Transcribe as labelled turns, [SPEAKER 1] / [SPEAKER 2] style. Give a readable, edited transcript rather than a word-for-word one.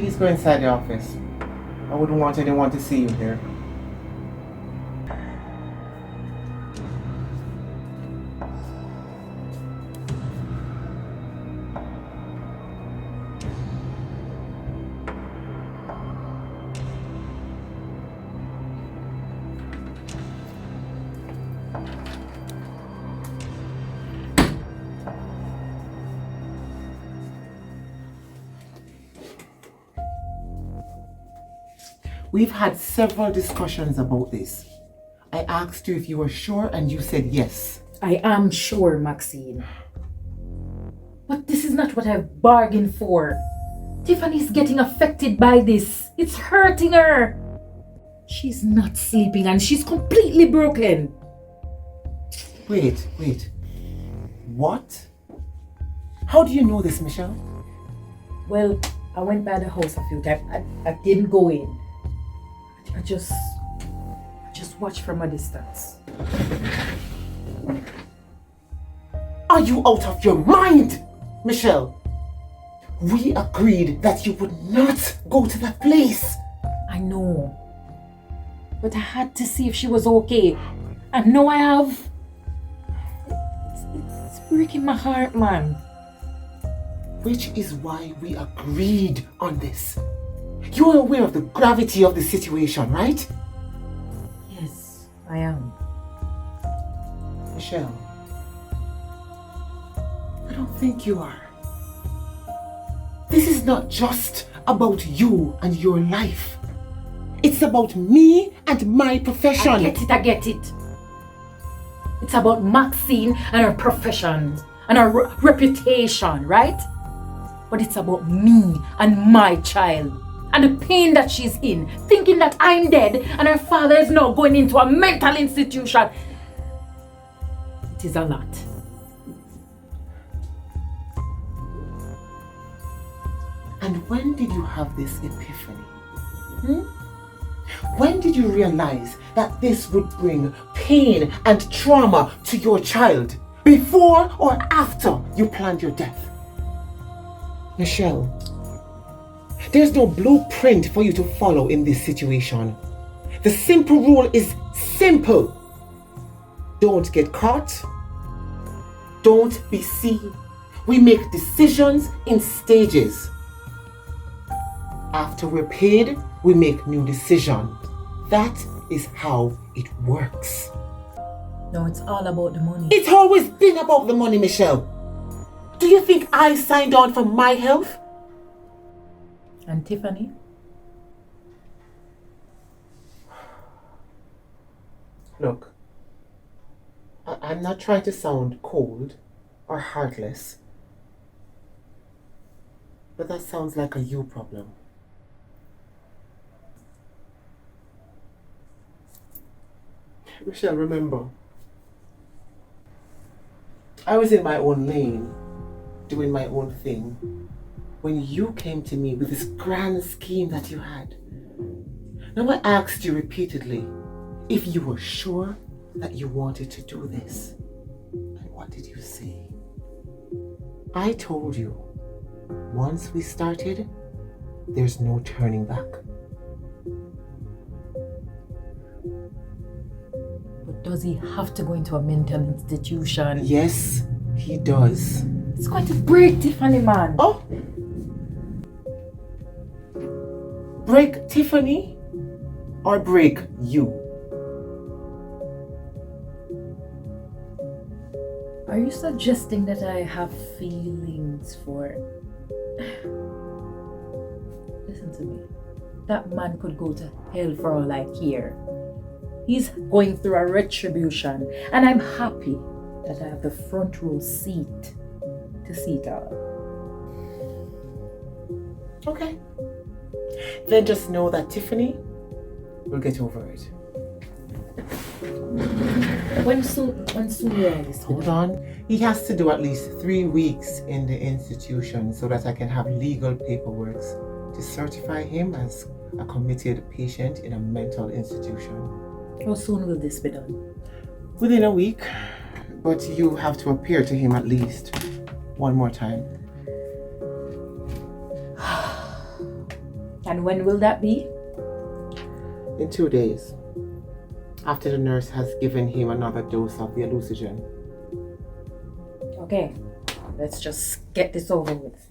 [SPEAKER 1] Please go inside the office. I wouldn't want anyone to see you here. We've had several discussions about this. I asked you if you were sure and you said yes.
[SPEAKER 2] I am sure, Maxine. But this is not what I've bargained for. Tiffany's getting affected by this. It's hurting her. She's not sleeping and she's completely broken.
[SPEAKER 1] Wait. What? How do you know this, Michelle?
[SPEAKER 2] Well, I went by the house a few times. I didn't go in. I just watched from a distance.
[SPEAKER 1] Are you out of your mind, Michelle? We agreed that you would not go to that place.
[SPEAKER 2] I know. But I had to see if she was okay. And now I have. It's breaking my heart, man.
[SPEAKER 1] Which is why we agreed on this. You are aware of the gravity of the situation, right?
[SPEAKER 2] Yes, I am.
[SPEAKER 1] Michelle, I don't think you are. This is not just about you and your life. It's about me and my profession.
[SPEAKER 2] I get it. It's about Maxine and her profession and her reputation, right? But it's about me and my child. And the pain that she's in, thinking that I'm dead and her father is now going into a mental institution. It is a lot.
[SPEAKER 1] And when did you have this epiphany? When did you realize that this would bring pain and trauma to your child? Before or after you planned your death? Michelle, there's no blueprint for you to follow in this situation. The simple rule is simple. Don't get caught. Don't be seen. We make decisions in stages. After we're paid, we make new decisions. That is how it works.
[SPEAKER 2] No, it's all about the money.
[SPEAKER 1] It's always been about the money, Michelle. Do you think I signed on for my health?
[SPEAKER 2] And Tiffany?
[SPEAKER 1] Look, I'm not trying to sound cold or heartless, but that sounds like a you problem. Michelle, remember, I was in my own lane, doing my own thing, when you came to me with this grand scheme that you had. Now I asked you repeatedly if you were sure that you wanted to do this. And what did you say? I told you, once we started, there's no turning back.
[SPEAKER 2] But does he have to go into a mental institution?
[SPEAKER 1] Yes, he does.
[SPEAKER 2] It's going to break Tiffany, man.
[SPEAKER 1] Oh! Break Tiffany or break you?
[SPEAKER 2] Are you suggesting that I have feelings for... Listen to me. That man could go to hell for all I care. He's going through a retribution, and I'm happy that I have the front row seat to see it all.
[SPEAKER 1] Okay. Then just know that Tiffany will get over it.
[SPEAKER 2] When soon will I listen?
[SPEAKER 1] Hold on. He has to do at least 3 weeks in the institution so that I can have legal paperwork to certify him as a committed patient in a mental institution.
[SPEAKER 2] How soon will this be done?
[SPEAKER 1] Within a week, but you have to appear to him at least one more time.
[SPEAKER 2] And when will that be?
[SPEAKER 1] In 2 days, after the nurse has given him another dose of the hallucinogen.
[SPEAKER 2] Okay, let's just get this over with.